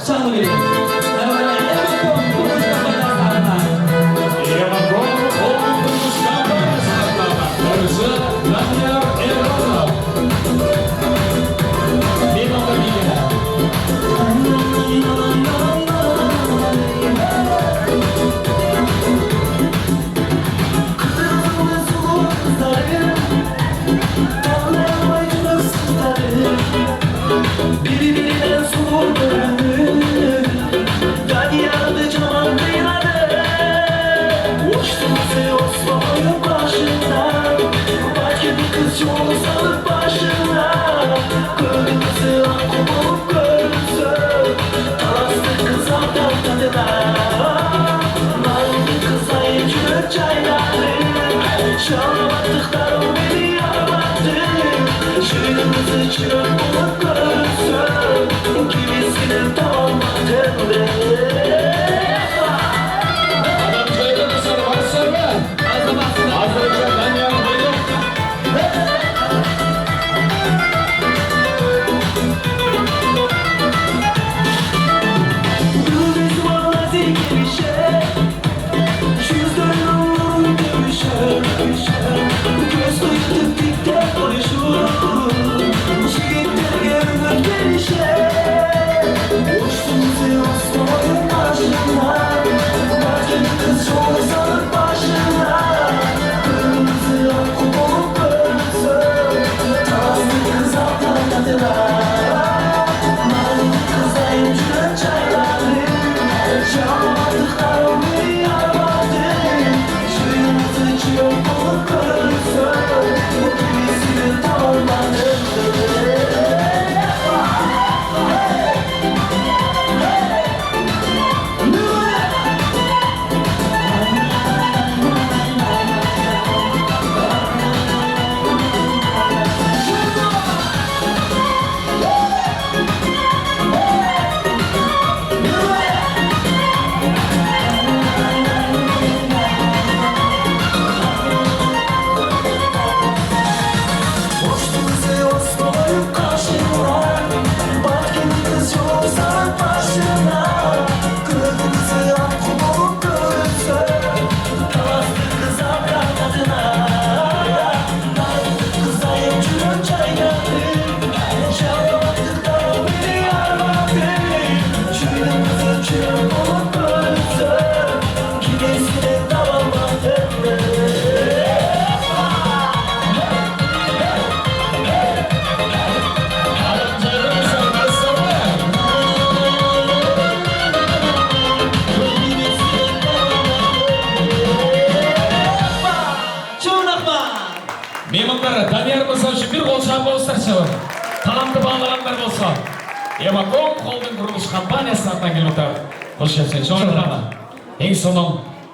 Şanlı verin. Birbirinden soğuk görünür. Ganyandı camandı yaradı. Uçtum bizi Osman'ın başından. Başka bir kız yolu salıp başına. Kırmızı aklıma görünsün. Talaslı kız aldan tadına. Mallı kız ayıcı çayları. Çalamadıklarım beni yaramadı. Şırımızı çırp bulup görünsün. Kimisinin tamamladın be. Adam çayda mısın? Varsın be. Az önce ben yanındaydım. Yıldız var nazik bir şey. Yüzlerin dövüşür. Göz kıyıtıp dikten konuşur. Şiitler görünür gelişe. Uçtum bizi Osman'ın karşına. Başka bir kız yolu salıp başına. Kırmızı aklı olup görünsün. Talaslı kız altan tadına. Malı kız ayıcı çayları. Çalamadıklarım beni yaramadı. Şırımızı çırp bulup görünsün. Kimisinin tamamladı. Uçtuğumuzu Osman'ın karşına. Başka bir kız yol salıp başına. Kırmızı aklım olup görünsün. Talaslı kız ablan tadına. Nazlı kız ayıcının çayları. Çalamadıklarım beni yaramadı. Şırımızı çırp olup görünsün. Kimisinin tamamladı. Adam çayda mısın? Varsın be. Mehmonlar, Daniyar bo'lsa, shu bir qo'l sham bo'lsa, talamni bog'laganlar bo'lsa, Emakom Holding qurilish kompaniyasi tarafdan kelib o'tadi. Xo'sh kelsin, shonlarni. Eng so'ng